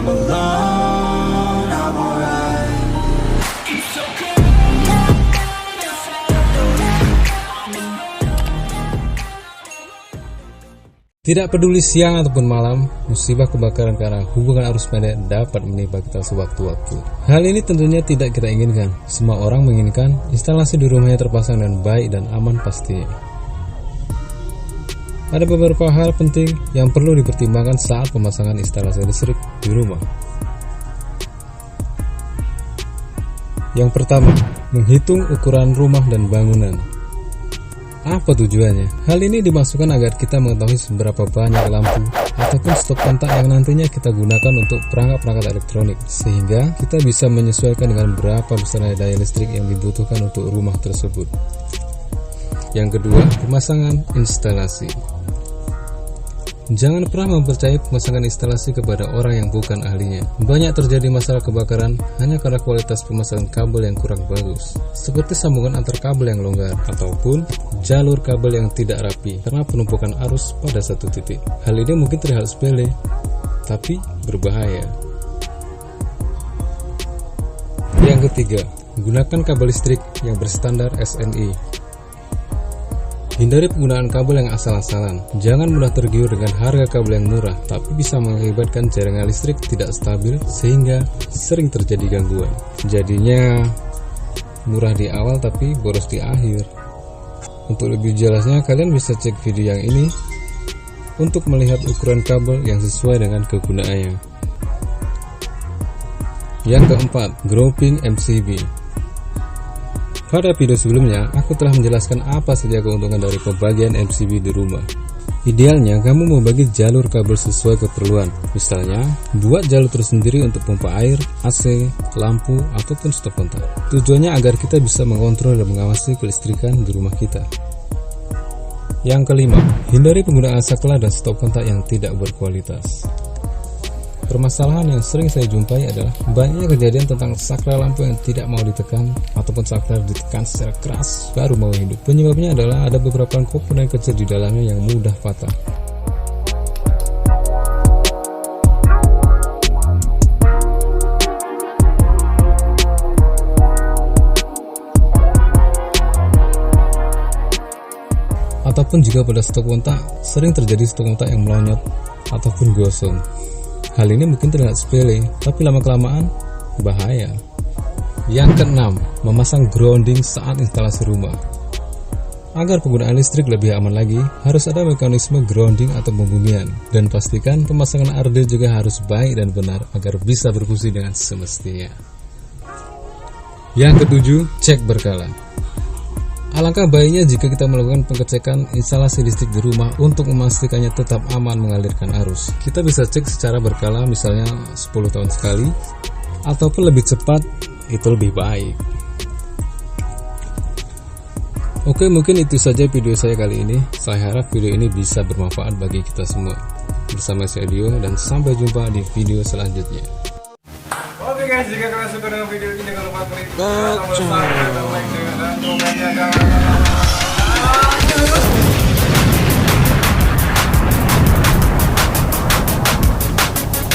alone, I'm alright. It's okay. Tidak peduli siang ataupun malam, musibah kebakaran karena hubungan arus pendek dapat menimpa kita sewaktu-waktu. Hal ini tentunya tidak kita inginkan. Semua orang menginginkan instalasi di rumahnya terpasang dengan baik dan aman pastinya. Ada beberapa hal penting yang perlu dipertimbangkan saat pemasangan instalasi listrik di rumah. Yang pertama, menghitung ukuran rumah dan bangunan. Apa tujuannya? Hal ini dimasukkan agar kita mengetahui seberapa banyak lampu ataupun stop kontak yang nantinya kita gunakan untuk perangkat-perangkat elektronik, sehingga kita bisa menyesuaikan dengan berapa besar daya listrik yang dibutuhkan untuk rumah tersebut. Yang kedua, pemasangan instalasi. Jangan pernah mempercayai pemasangan instalasi kepada orang yang bukan ahlinya. Banyak terjadi masalah kebakaran hanya karena kualitas pemasangan kabel yang kurang bagus, seperti sambungan antar kabel yang longgar ataupun jalur kabel yang tidak rapi karena penumpukan arus pada satu titik. Hal ini mungkin terlihat sepele, tapi berbahaya. Yang ketiga, gunakan kabel listrik yang berstandar SNI. Hindari penggunaan kabel yang asal-asalan. Jangan mudah tergiur dengan harga kabel yang murah, tapi bisa mengakibatkan jaringan listrik tidak stabil sehingga sering terjadi gangguan. Jadinya murah di awal tapi boros di akhir. Untuk lebih jelasnya, kalian bisa cek video yang ini untuk melihat ukuran kabel yang sesuai dengan kegunaannya. Yang keempat, grouping MCB. Pada video sebelumnya, aku telah menjelaskan apa saja keuntungan dari pembagian MCB di rumah. Idealnya, kamu membagi jalur kabel sesuai keperluan. Misalnya, buat jalur tersendiri untuk pompa air, AC, lampu, ataupun stop kontak. Tujuannya agar kita bisa mengontrol dan mengawasi kelistrikan di rumah kita. Yang kelima, hindari penggunaan saklar dan stop kontak yang tidak berkualitas. Permasalahan yang sering saya jumpai adalah banyaknya kejadian tentang saklar lampu yang tidak mau ditekan ataupun saklar ditekan secara keras baru mau hidup. Penyebabnya adalah ada beberapa komponen kecil di dalamnya yang mudah patah. Ataupun juga pada stop kontak, sering terjadi stop kontak yang melonyot ataupun gosong. Hal ini mungkin terlihat sepele, tapi lama-kelamaan bahaya. Yang keenam, memasang grounding saat instalasi rumah. Agar penggunaan listrik lebih aman lagi, harus ada mekanisme grounding atau pembumian. Dan pastikan pemasangan arde juga harus baik dan benar agar bisa berfungsi dengan semestinya. Yang ketujuh, cek berkala. Alangkah baiknya jika kita melakukan pengecekan instalasi listrik di rumah untuk memastikannya tetap aman mengalirkan arus. Kita bisa cek secara berkala, misalnya 10 tahun sekali, ataupun lebih cepat, itu lebih baik. Oke, mungkin itu saja video saya kali ini. Saya harap video ini bisa bermanfaat bagi kita semua. Bersama saya Dio, dan sampai jumpa di video selanjutnya. Oke guys, jika kalian suka dengan video ini, jangan lupa klik tombol subscribe dan like dan komennya.